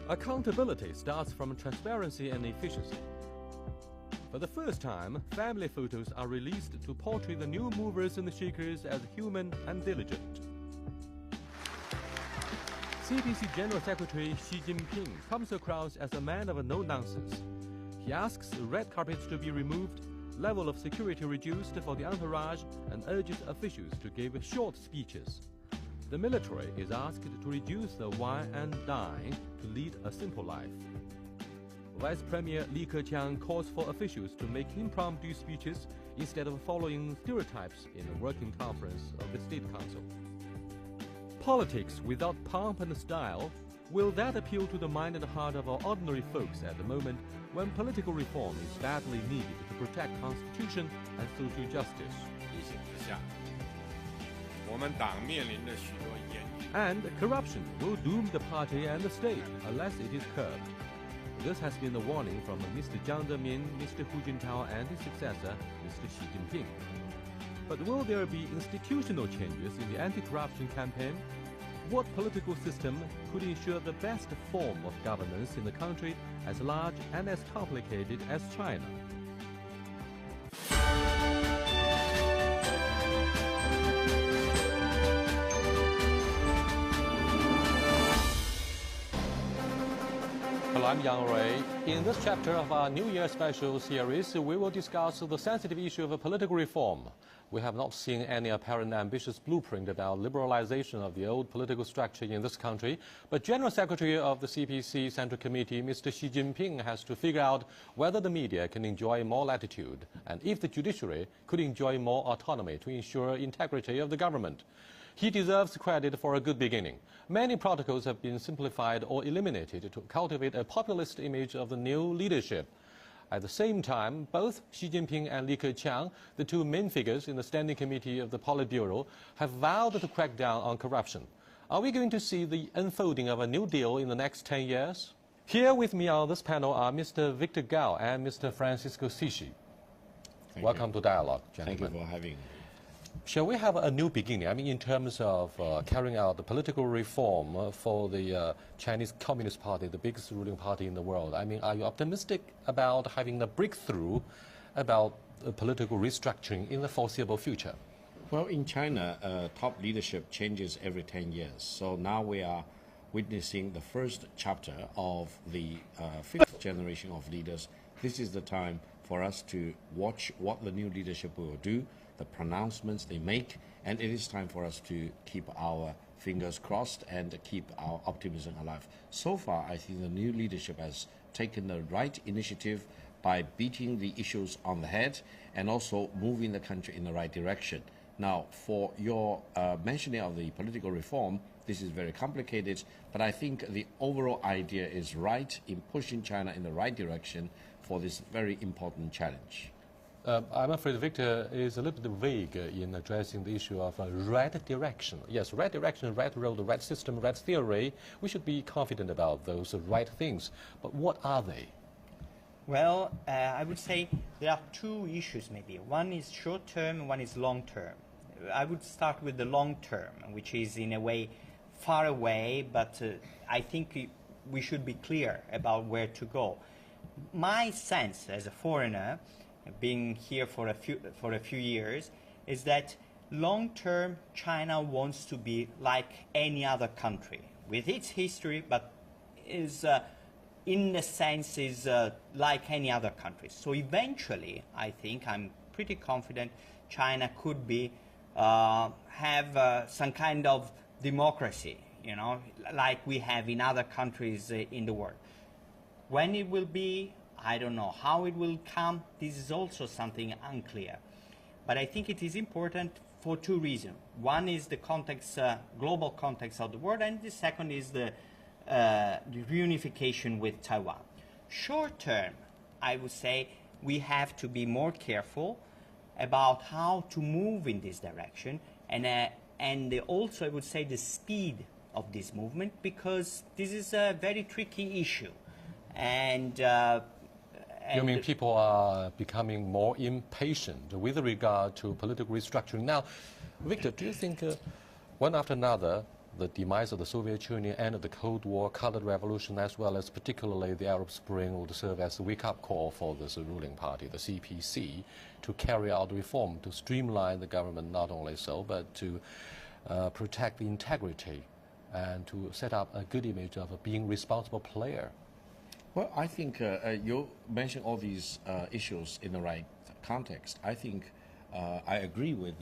Accountability starts from transparency and efficiency. For the first time, family photos are released to portray the new movers and shakers as human and diligent. CPC General Secretary Xi Jinping comes across as a man of no-nonsense. He asks red carpets to be removed, level of security reduced for the entourage, and urges officials to give short speeches. The military is asked to reduce the wine and dine to lead a simple life. Vice Premier Li Keqiang calls for officials to make impromptu speeches instead of following stereotypes in the working conference of the State Council. Politics without pomp and style, will that appeal to the mind and heart of our ordinary folks at the moment when political reform is badly needed to protect Constitution and social justice? And corruption will doom the party and the state unless it is curbed. This has been the warning from Mr. Jiang Zemin, Mr. Hu Jintao and his successor, Mr. Xi Jinping. But will there be institutional changes in the anti-corruption campaign? What political system could ensure the best form of governance in the country as large and as complicated as China? Hello, I'm Yang Rui. In this chapter of our New Year special series, we will discuss the sensitive issue of political reform. We have not seen any apparent ambitious blueprint about liberalization of the old political structure in this country, but General Secretary of the CPC Central Committee, Mr. Xi Jinping, has to figure out whether the media can enjoy more latitude and if the judiciary could enjoy more autonomy to ensure integrity of the government. He deserves credit for a good beginning. Many protocols have been simplified or eliminated to cultivate a populist image of the new leadership. At the same time, both Xi Jinping and Li Keqiang, the two main figures in the Standing Committee of the Politburo, have vowed to crack down on corruption. Are we going to see the unfolding of a new deal in the next 10 years? Here with me on this panel are Mr. Victor Gao and Mr. Francisco Sisi. Welcome to Dialogue, gentlemen. Thank you for having me. Shall we have a new beginning? I mean, in terms of carrying out the political reform for the Chinese Communist Party, the biggest ruling party in the world. I mean, are you optimistic about having a breakthrough about political restructuring in the foreseeable future? Well, in China, top leadership changes every 10 years. So now we are witnessing the first chapter of the fifth generation of leaders. This is the time for us to watch what the new leadership will do, the pronouncements they make, and it is time for us to keep our fingers crossed and keep our optimism alive. So far, I think the new leadership has taken the right initiative by beating the issues on the head and also moving the country in the right direction. Now, for your mentioning of the political reform, this is very complicated, but I think the overall idea is right in pushing China in the right direction for this very important challenge. I'm afraid Victor is a little bit vague in addressing the issue of right direction. Yes, right direction, right road, right system, right theory. We should be confident about those right things. But what are they? Well, I would say there are two issues maybe. One is short term and one is long term. I would start with the long term, which is in a way far away, but I think we should be clear about where to go. My sense as a foreigner, being here for a few years, is that long-term China wants to be like any other country with its history, but is in a sense is like any other country. So eventually, I think I'm pretty confident China could be have some kind of democracy, you know, like we have in other countries in the world. When it will be, I don't know. How it will come, this is also something unclear. But I think it is important for two reasons. One is the context, global context of the world, and the second is the reunification with Taiwan. Short term, I would say we have to be more careful about how to move in this direction, and also I would say the speed of this movement, because this is a very tricky issue. And you mean people are becoming more impatient with regard to political restructuring? Now, Victor, do you think one after another the demise of the Soviet Union, end of the Cold War, colored revolution, as well as particularly the Arab Spring, would serve as a wake-up call for this ruling party, the CPC, to carry out reform, to streamline the government, not only so, but to protect the integrity and to set up a good image of being a responsible player. Well, I think you mentioned all these issues in the right context. I think I agree with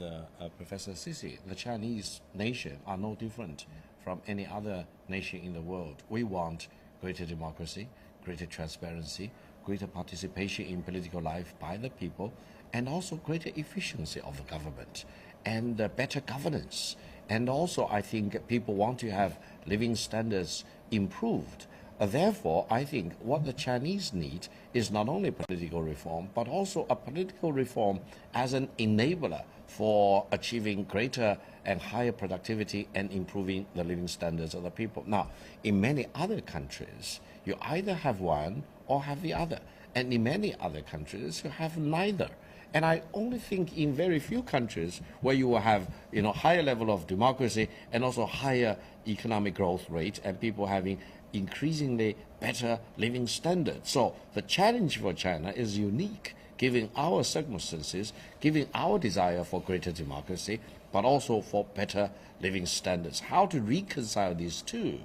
Professor Xis. The Chinese nation are no different from any other nation in the world. We want greater democracy, greater transparency, greater participation in political life by the people, and also greater efficiency of the government and better governance. And also, I think people want to have living standards improved. Therefore, I think what the Chinese need is not only political reform, but also a political reform as an enabler for achieving greater and higher productivity and improving the living standards of the people. Now, in many other countries, you either have one or have the other. And in many other countries, you have neither. And I only think in very few countries where you will have, higher level of democracy and also higher economic growth rate and people having increasingly better living standards. So the challenge for China is unique, given our circumstances, given our desire for greater democracy, but also for better living standards. How to reconcile these two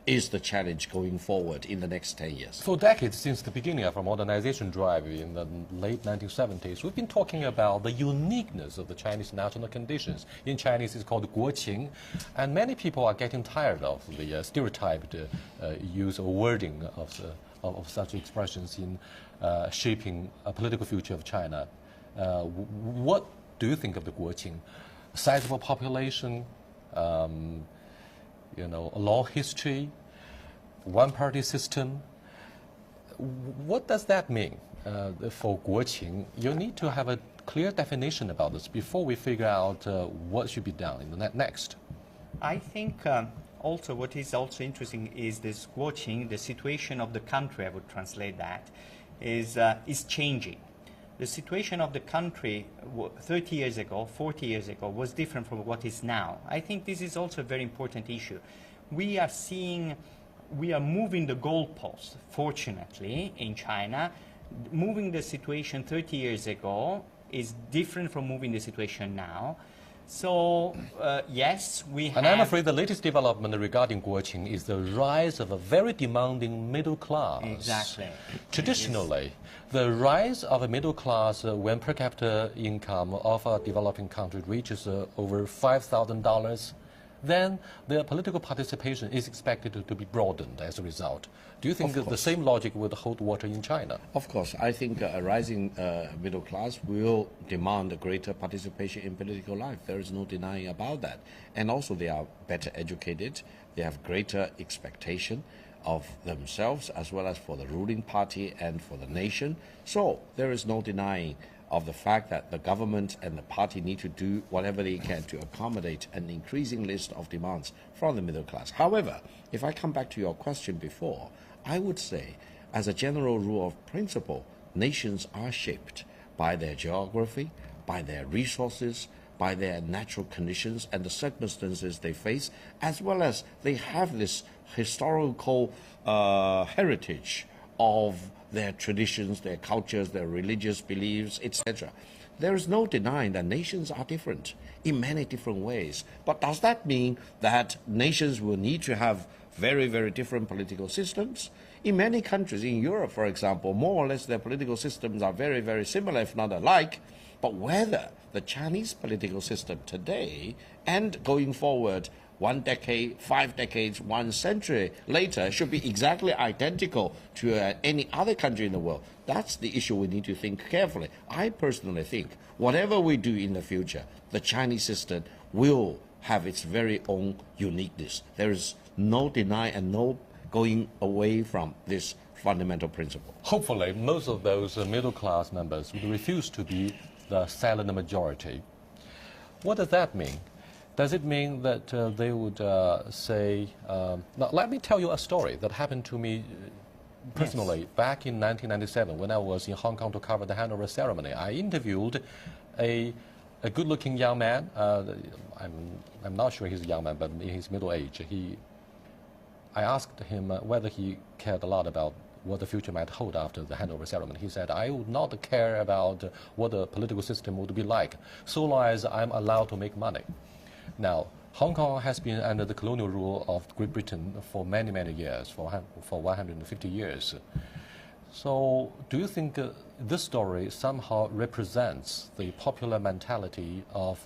is the challenge going forward in the next 10 years. For decades, since the beginning of our modernization drive in the late 1970s, we've been talking about the uniqueness of the Chinese national conditions. In Chinese, it's called 国情, and many people are getting tired of the stereotyped use or wording of such expressions in shaping a political future of China. What do you think of the 国情? Sizable population, a long history, one-party system. What does that mean for 国情? You need to have a clear definition about this before we figure out what should be done in the next. I think also what is also interesting is this 国情, the situation of the country, I would translate that, is changing. The situation of the country 30 years ago, 40 years ago, was different from what is now. I think this is also a very important issue. We are moving the goalpost, fortunately, in China. Moving the situation 30 years ago is different from moving the situation now. So, yes, we have... And I'm afraid the latest development regarding 国情 is the rise of a very demanding middle class. Exactly. Traditionally, the rise of a middle class when per capita income of a developing country reaches over $5,000, then their political participation is expected to be broadened as a result. Do you think that the same logic would hold water in China? Of course. I think a rising middle class will demand a greater participation in political life. There is no denying about that. And also they are better educated. They have greater expectation of themselves as well as for the ruling party and for the nation. So there is no denying of the fact that the government and the party need to do whatever they can to accommodate an increasing list of demands from the middle class. However, if I come back to your question before, I would say, as a general rule of principle, nations are shaped by their geography, by their resources, by their natural conditions and the circumstances they face, as well as they have this historical heritage of their traditions, their cultures, their religious beliefs, etc. There is no denying that nations are different in many different ways. But does that mean that nations will need to have very, very different political systems? In many countries, in Europe, for example, more or less their political systems are very, very similar, if not alike. But whether the Chinese political system today and going forward 1 decade, 5 decades, 1 century later should be exactly identical to any other country in the world. That's the issue we need to think carefully. I personally think whatever we do in the future, the Chinese system will have its very own uniqueness. There is no deny and no going away from this fundamental principle. Hopefully, most of those middle class members would refuse to be the silent majority. What does that mean? Does it mean that they would say, now let me tell you a story that happened to me personally back in 1997 when I was in Hong Kong to cover the handover ceremony. I interviewed a a good-looking young man. I'm not sure he's a young man, but in his middle age. I asked him whether he cared a lot about what the future might hold after the handover ceremony. He said, I would not care about what the political system would be like, so long as I'm allowed to make money. Now, Hong Kong has been under the colonial rule of Great Britain for many, many years, for 150 years. So do you think this story somehow represents the popular mentality of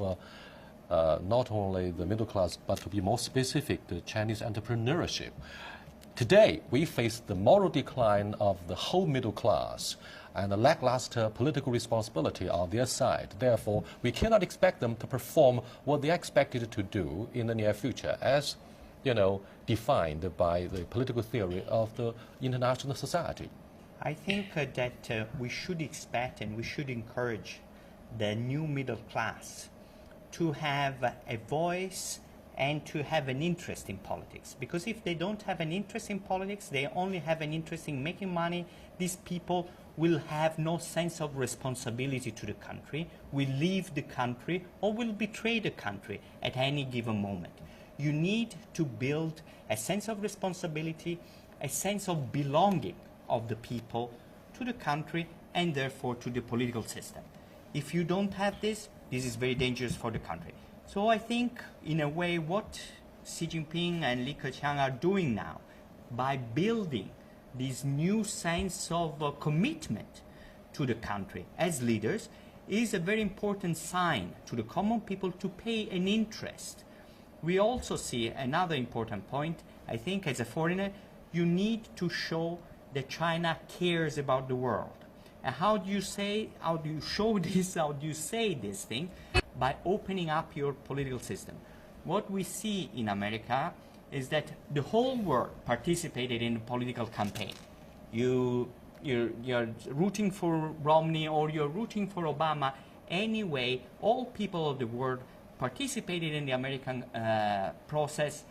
not only the middle class, but to be more specific, the Chinese entrepreneurship? Today, we face the moral decline of the whole middle class and a lackluster political responsibility on their side. Therefore, we cannot expect them to perform what they are expected to do in the near future, as defined by the political theory of the international society. I think that we should expect and we should encourage the new middle class to have a voice and to have an interest in politics. Because if they don't have an interest in politics, they only have an interest in making money, these people will have no sense of responsibility to the country, will leave the country, or will betray the country at any given moment. You need to build a sense of responsibility, a sense of belonging of the people to the country and therefore to the political system. If you don't have this, this is very dangerous for the country. So I think, in a way, what Xi Jinping and Li Keqiang are doing now, by building this new sense of commitment to the country as leaders, is a very important sign to the common people to pay an interest. We also see another important point. I think as a foreigner, you need to show that China cares about the world. And how do you show this, how do you say this thing? By opening up your political system. What we see in America is that the whole world participated in the political campaign. You're rooting for Romney or you're rooting for Obama. Anyway, all people of the world participated in the American process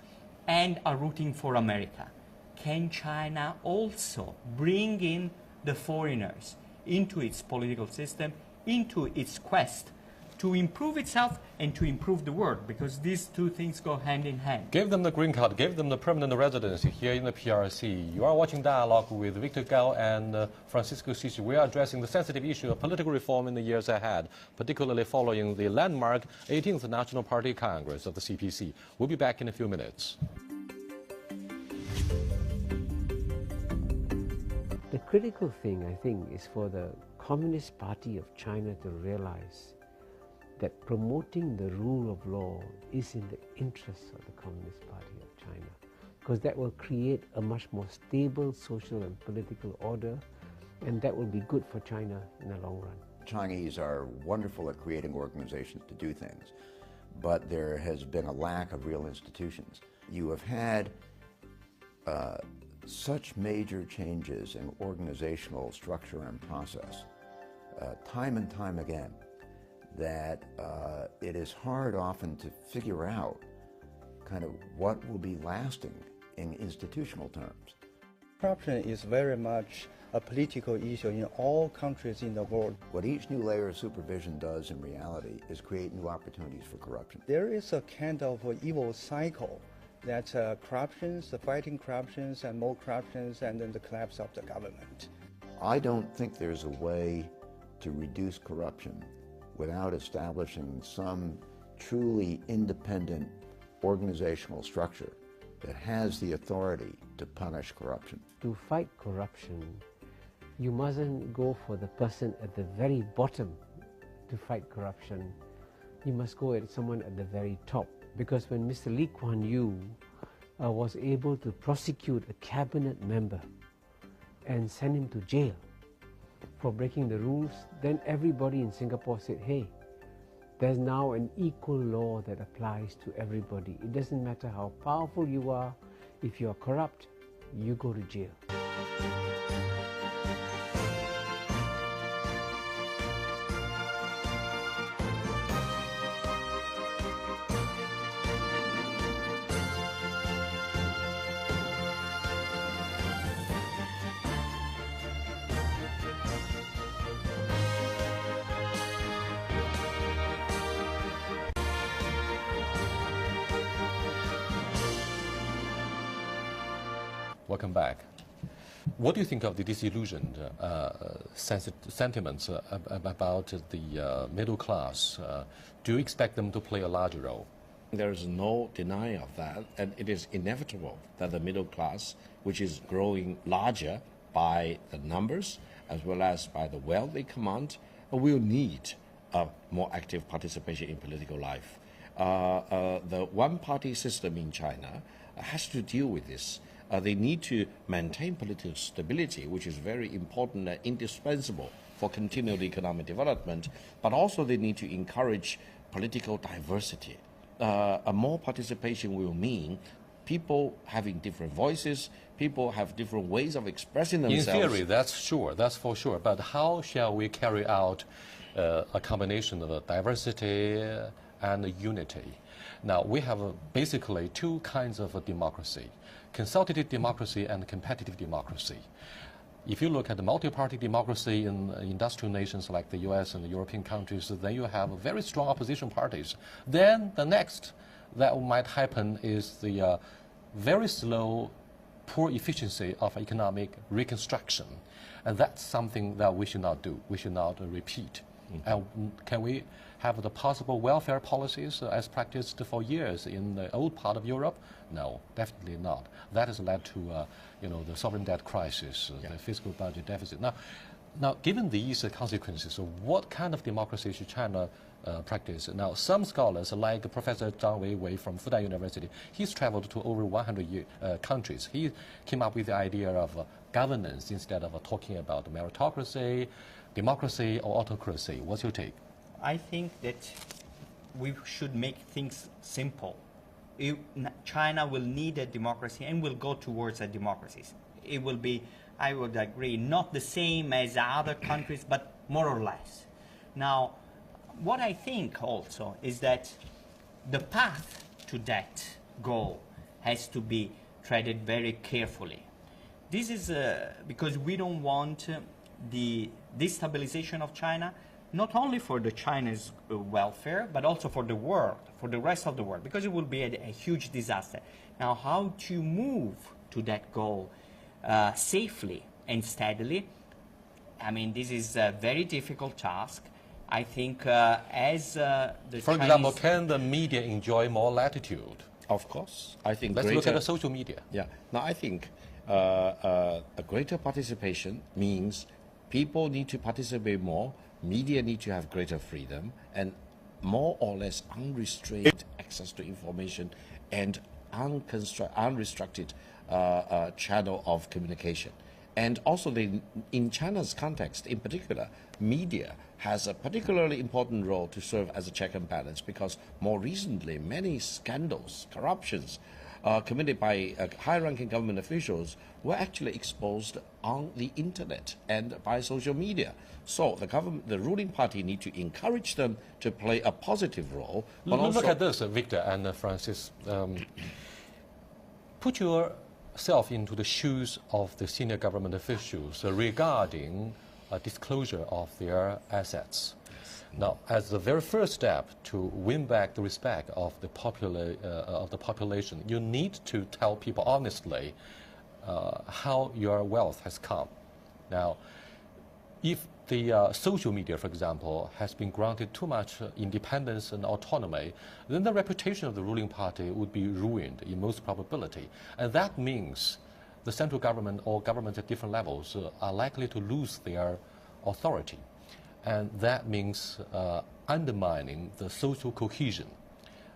and are rooting for America. Can China also bring in the foreigners into its political system, into its quest to improve itself and to improve the world? Because these two things go hand in hand. Give them the green card, give them the permanent residency here in the PRC. You are watching Dialogue with Victor Gao and Francisco Xis. We are addressing the sensitive issue of political reform in the years ahead, particularly following the landmark 18th National Party Congress of the CPC. We'll be back in a few minutes. The critical thing, I think, is for the Communist Party of China to realize that promoting the rule of law is in the interests of the Communist Party of China, because that will create a much more stable social and political order, and that will be good for China in the long run. Chinese are wonderful at creating organizations to do things, but there has been a lack of real institutions. You have had such major changes in organizational structure and process, time and time again, that it is hard often to figure out kind of what will be lasting in institutional terms. Corruption is very much a political issue in all countries in the world. What each new layer of supervision does in reality is create new opportunities for corruption. There is a kind of evil cycle that corruptions, fighting corruptions, and more corruptions, and then the collapse of the government. I don't think there's a way to reduce corruption without establishing some truly independent organizational structure that has the authority to punish corruption. To fight corruption, you mustn't go for the person at the very bottom to fight corruption. You must go at someone at the very top. Because when Mr. Lee Kuan Yew was able to prosecute a cabinet member and send him to jail for breaking the rules, then everybody in Singapore said, hey, there's now an equal law that applies to everybody. It doesn't matter how powerful you are, if you are corrupt, you go to jail. Welcome back. What do you think of the disillusioned sentiments about the middle class? Do you expect them to play a larger role? There is no denying of that, and it is inevitable that the middle class, which is growing larger by the numbers as well as by the wealth they command, will need more active participation in political life. The one-party system in China has to deal with this. They need to maintain political stability, which is very important and indispensable for continued economic development, but also they need to encourage political diversity. A more participation will mean people having different voices, people have different ways of expressing themselves. In theory, that's sure, that's for sure. But how shall we carry out a combination of diversity and unity? Now, we have basically two kinds of democracy: consultative democracy and competitive democracy. If you look at the multi-party democracy in industrial nations like the US and the European countries, then you have very strong opposition parties. Then the next that might happen is the very slow, poor efficiency of economic reconstruction. And that's something that we should not do. We should not repeat. And can we have the possible welfare policies as practiced for years in the old part of Europe? No, definitely not. That has led to the sovereign debt crisis, the fiscal budget deficit. Now, given these consequences, what kind of democracy should China practice? Now, some scholars, like Professor Zhang Weiwei from Fudan University, he's traveled to over 100 countries. He came up with the idea of governance instead of talking about meritocracy, democracy, or autocracy. What's your take? I think that we should make things simple. China will need a democracy and will go towards a democracy. It will be, I would agree, not the same as other countries, but more or less. Now, what I think also is that the path to that goal has to be treaded very carefully. This is because we don't want the destabilization of China, not only for the China's welfare, but also for the world, for the rest of the world, because it will be a huge disaster. Now, how to move to that goal safely and steadily, I mean, this is a very difficult task. I think as the For example, can the media enjoy more latitude? Of course. I think Let's look at the social media. Yeah. Now, I think a greater participation means people need to participate more, media need to have greater freedom, and more or less unrestrained access to information and unrestricted channel of communication. And also, in China's context, in particular, media has a particularly important role to serve as a check and balance, because more recently, many scandals, corruptions committed by high-ranking government officials were actually exposed on the internet and by social media. So the ruling party need to encourage them to play a positive role. But Look at this, Victor and Francis. Put yourself into the shoes of the senior government officials regarding disclosure of their assets. Now, as the very first step to win back the respect of the population, you need to tell people honestly how your wealth has come. Now, if the social media, for example, has been granted too much independence and autonomy, then the reputation of the ruling party would be ruined in most probability. And that means the central government or governments at different levels are likely to lose their authority. And that means undermining the social cohesion.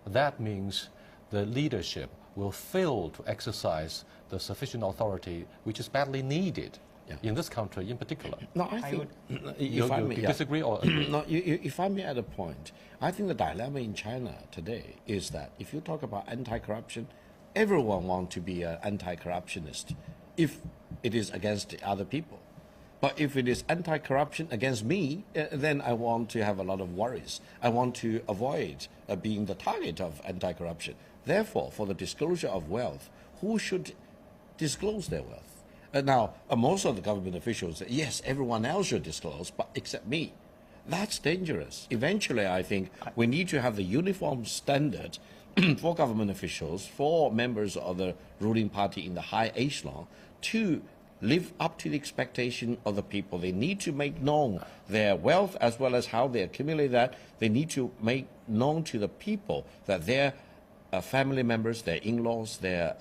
That means the leadership will fail to exercise the sufficient authority which is badly needed in this country in particular. No, I think, you disagree or agree? No, if I may add a point, I think the dilemma in China today is that if you talk about anti-corruption, everyone wants to be an anti-corruptionist if it is against the other people. But if it is anti-corruption against me, then I want to have a lot of worries. I want to avoid being the target of anti-corruption. Therefore, for the disclosure of wealth, who should disclose their wealth? Now, most of the government officials say, yes, everyone else should disclose, but except me. That's dangerous. Eventually, I think we need to have the uniform standard for government officials, for members of the ruling party in the high echelon, to live up to the expectation of the people. They need to make known their wealth as well as how they accumulate that. They need to make known to the people that their family members, their in-laws, their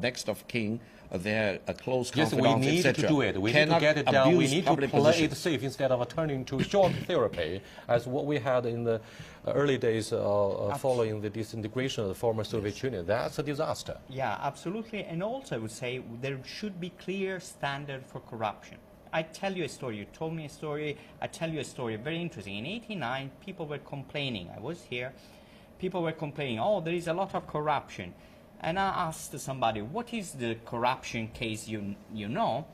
next of kin, their close yes, confidants, we need to do it. We need to get it down. We need to play it safe instead of turning to shock therapy, as what we had in the early days following the disintegration of the former Soviet Union. That's a disaster. Yeah, absolutely. And also, I would say there should be clear standard for corruption. I tell you a story. You told me a story. I tell you a story. Very interesting. In '89, people were complaining. I was here. People were complaining, oh, there is a lot of corruption. And I asked somebody, what is the corruption case you know?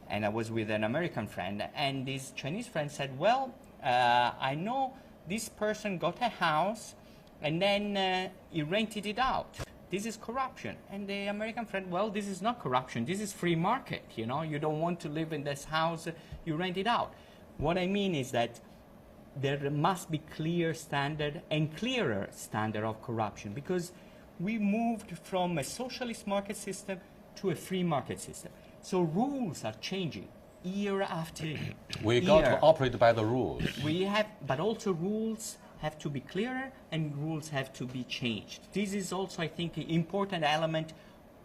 And I was with an American friend, and this Chinese friend said, well, I know this person got a house, and then he rented it out. This is corruption. And the American friend, well, this is not corruption. This is free market. You know, you don't want to live in this house, you rent it out. What I mean is that there must be clear standard and clearer standard of corruption, because we moved from a socialist market system to a free market system. So rules are changing year after year. We got to operate by the rules. We have, but also rules have to be clearer and rules have to be changed. This is also, I think, an important element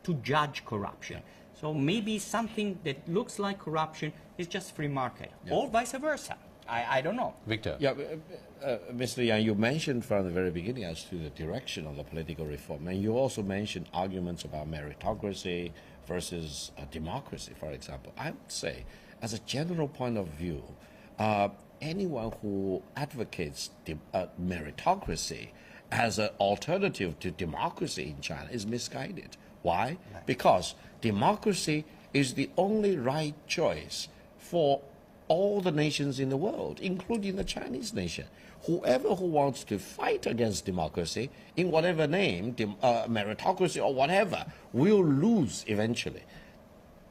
to judge corruption. So maybe something that looks like corruption is just free market, or vice versa. I don't know. Victor. Yeah, Mr. Yang, you mentioned from the very beginning as to the direction of the political reform, and you also mentioned arguments about meritocracy versus democracy, for example. I would say, as a general point of view, anyone who advocates meritocracy as an alternative to democracy in China is misguided. Why? Because democracy is the only right choice for all the nations in the world, including the Chinese nation. Whoever who wants to fight against democracy, in whatever name, meritocracy or whatever, will lose eventually.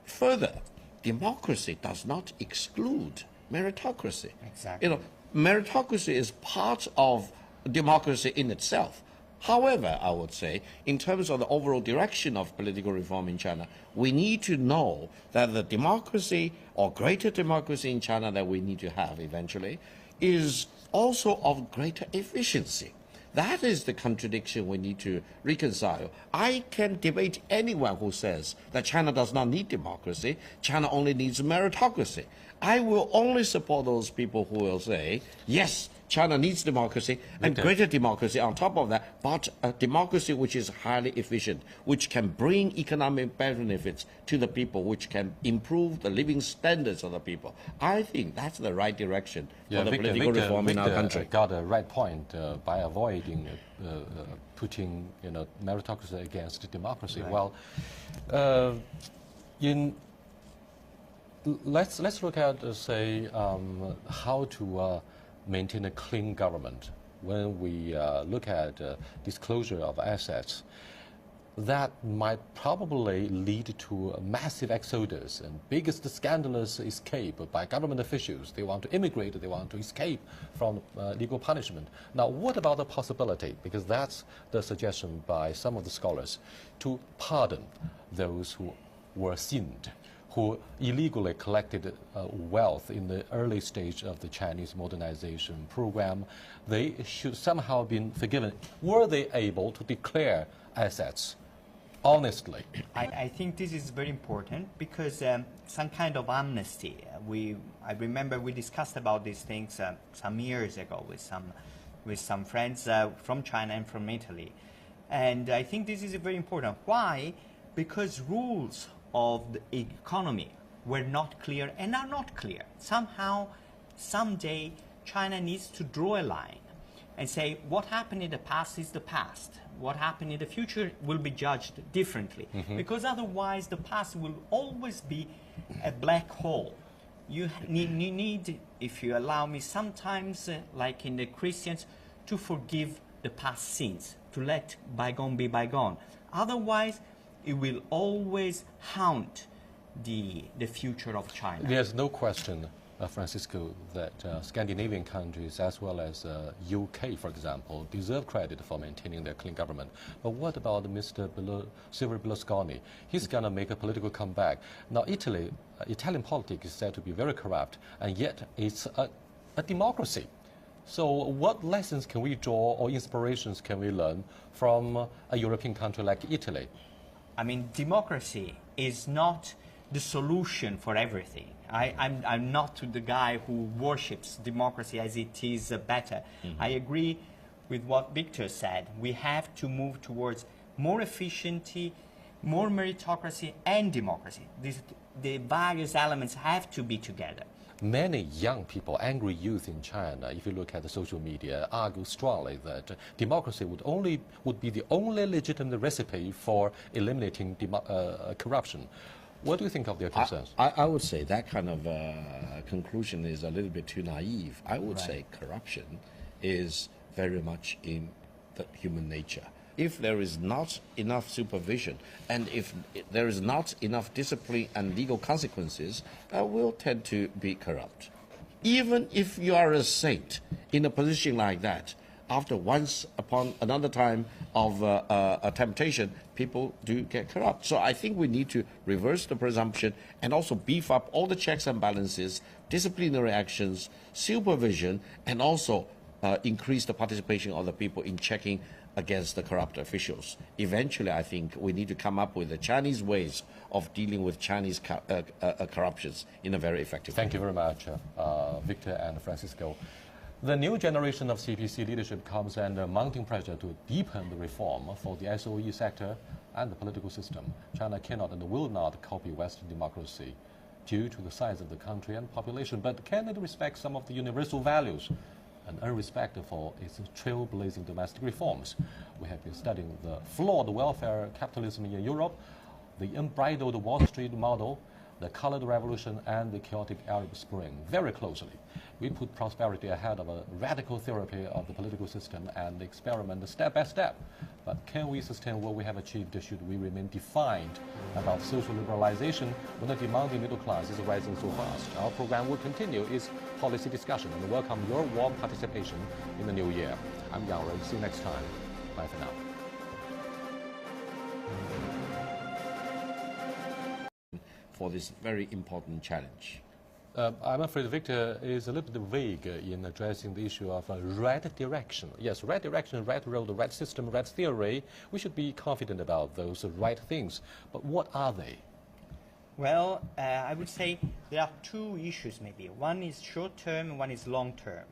Further, democracy does not exclude meritocracy. Exactly. You know, meritocracy is part of democracy in itself. However, I would say, in terms of the overall direction of political reform in China, we need to know that the democracy or greater democracy in China that we need to have eventually is also of greater efficiency. That is the contradiction we need to reconcile. I can debate anyone who says that China does not need democracy, China only needs meritocracy. I will only support those people who will say, yes, China needs democracy and greater democracy on top of that, but a democracy which is highly efficient, which can bring economic benefits to the people, which can improve the living standards of the people. I think that's the right direction for the political reform in our country. Got a right point by avoiding putting meritocracy against democracy. Right. Well, let's look at say how to maintain a clean government. When we look at disclosure of assets, that might probably lead to a massive exodus and biggest scandalous escape by government officials. They want to immigrate, they want to escape from legal punishment. Now, what about the possibility, because that's the suggestion by some of the scholars, to pardon those who were sinned, who illegally collected wealth in the early stage of the Chinese modernization program? They should somehow have been forgiven. Were they able to declare assets honestly? I think this is very important, because some kind of amnesty. I remember we discussed about these things some years ago with some friends from China and from Italy. And I think this is very important. Why? Because rules of the economy were not clear and are not clear. Somehow, someday, China needs to draw a line and say what happened in the past is the past. What happened in the future will be judged differently. Because otherwise the past will always be a black hole. You need, if you allow me, sometimes, like in the Christians, to forgive the past sins, to let bygone be bygone. Otherwise, it will always haunt the future of China. There's no question Francisco, that Scandinavian countries as well as UK, for example, deserve credit for maintaining their clean government. But what about Mr. Silvio Berlusconi? He's going to make a political comeback. Now, Italian politics is said to be very corrupt, and yet it's a democracy. So what lessons can we draw or inspirations can we learn from a European country like Italy? I mean, democracy is not the solution for everything. I'm not the guy who worships democracy as it is better. I agree with what Victor said. We have to move towards more efficiency, more meritocracy and democracy. The various elements have to be together. Many young people, angry youth in China, if you look at the social media, argue strongly that democracy would be the only legitimate recipe for eliminating corruption. What do you think of their concerns? I would say that kind of conclusion is a little bit too naive. I would say corruption is very much in the human nature. If there is not enough supervision and if there is not enough discipline and legal consequences, we'll tend to be corrupt. Even if you are a saint in a position like that, after once upon another time of a temptation, people do get corrupt. So I think we need to reverse the presumption and also beef up all the checks and balances, disciplinary actions, supervision, and also increase the participation of the people in checking against the corrupt officials. Eventually, I think we need to come up with the Chinese ways of dealing with Chinese corruptions in a very effective way. Thank you very much, Victor and Francisco. The new generation of CPC leadership comes under mounting pressure to deepen the reform for the SOE sector and the political system. China cannot and will not copy Western democracy due to the size of the country and population, but can it respect some of the universal values and earn respect for its trailblazing domestic reforms? We have been studying the flawed welfare capitalism in Europe, the unbridled Wall Street model, the colored revolution, and the chaotic Arab Spring very closely. We put prosperity ahead of a radical therapy of the political system and experiment step by step. But can we sustain what we have achieved should we remain defined about social liberalization when the demanding middle class is rising so fast? Our program will continue its policy discussion and welcome your warm participation in the new year. I'm Yang Ren. See you next time. Bye for now. For this very important challenge. I'm afraid Victor is a little bit vague in addressing the issue of right direction. Yes, right direction, right road, right system, right theory. We should be confident about those right things. But what are they? Well, I would say there are two issues maybe. One is short term, one is long term.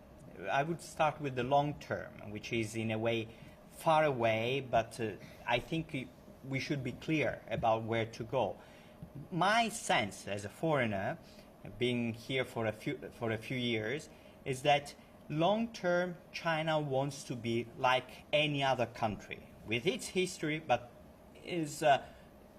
I would start with the long term, which is in a way far away, but I think we should be clear about where to go. My sense as a foreigner, being here for a few years, is that long-term China wants to be like any other country with its history, but is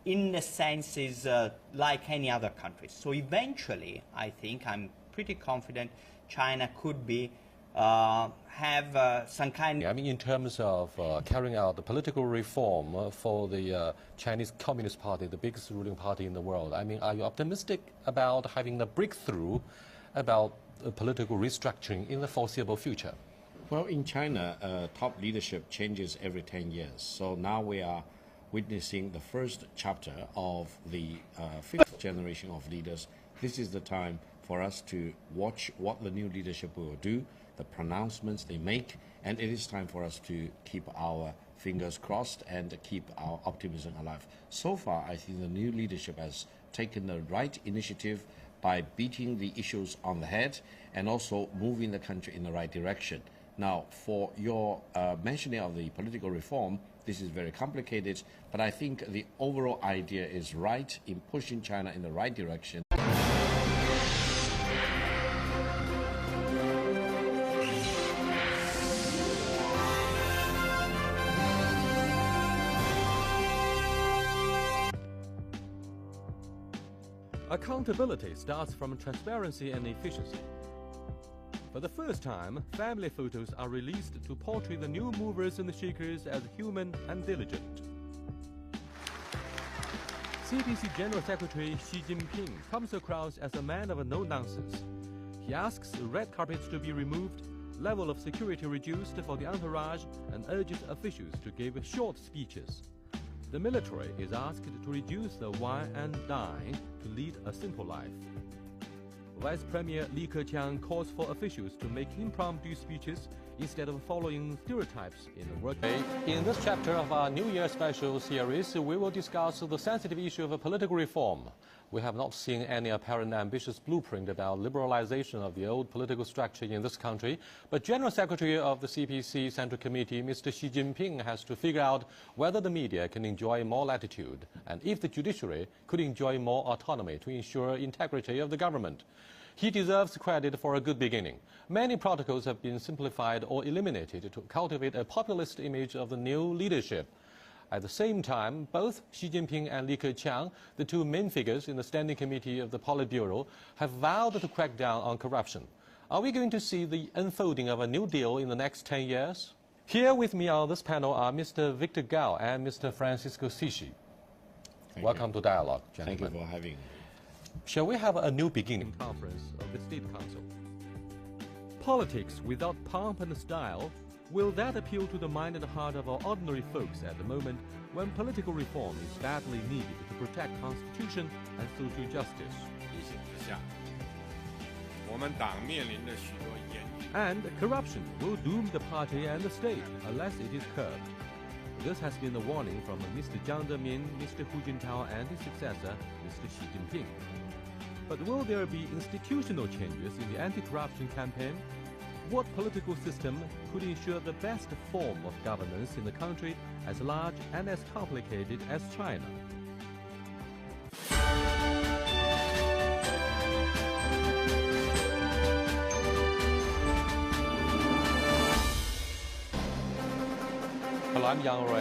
in a sense is like any other country. So eventually, I think I'm pretty confident China could be have some kind. I mean, in terms of carrying out the political reform for the Chinese Communist Party, the biggest ruling party in the world, I mean, are you optimistic about having a breakthrough about political restructuring in the foreseeable future? Well, in China, top leadership changes every 10 years. So now we are witnessing the first chapter of the fifth generation of leaders. This is the time for us to watch what the new leadership will do, the pronouncements they make, and it is time for us to keep our fingers crossed and keep our optimism alive. So far, I think the new leadership has taken the right initiative by beating the issues on the head and also moving the country in the right direction. Now, for your mentioning of the political reform, this is very complicated, but I think the overall idea is right in pushing China in the right direction. Accountability starts from transparency and efficiency. For the first time, family photos are released to portray the new movers and the shakers as human and diligent. CPC General Secretary Xi Jinping comes across as a man of no nonsense. He asks red carpets to be removed, level of security reduced for the entourage, and urges officials to give short speeches. The military is asked to reduce the wine and dine to lead a simple life. Vice Premier Li Keqiang calls for officials to make impromptu speeches instead of following stereotypes in the workplace. In this chapter of our New Year special series, we will discuss the sensitive issue of political reform. We have not seen any apparent ambitious blueprint about liberalization of the old political structure in this country, but General Secretary of the CPC Central Committee, Mr. Xi Jinping, has to figure out whether the media can enjoy more latitude and if the judiciary could enjoy more autonomy to ensure integrity of the government. He deserves credit for a good beginning. Many protocols have been simplified or eliminated to cultivate a populist image of the new leadership. At the same time, both Xi Jinping and Li Keqiang, the two main figures in the Standing Committee of the Politburo, have vowed to crack down on corruption. Are we going to see the unfolding of a new deal in the next 10 years? Here with me on this panel are Mr. Victor Gao and Mr. Francisco Sisi. Welcome to Dialogue, gentlemen. Thank you for having me. Shall we have a new beginning conference of the State Council? Politics without pomp and style, will that appeal to the mind and heart of our ordinary folks at the moment when political reform is badly needed to protect constitution and social justice? And corruption will doom the party and the state unless it is curbed. This has been the warning from Mr. Jiang Zemin, Mr. Hu Jintao and his successor, Mr. Xi Jinping. But will there be institutional changes in the anti-corruption campaign? What political system could ensure the best form of governance in the country as large and as complicated as China? Hello, I'm Yang Rui.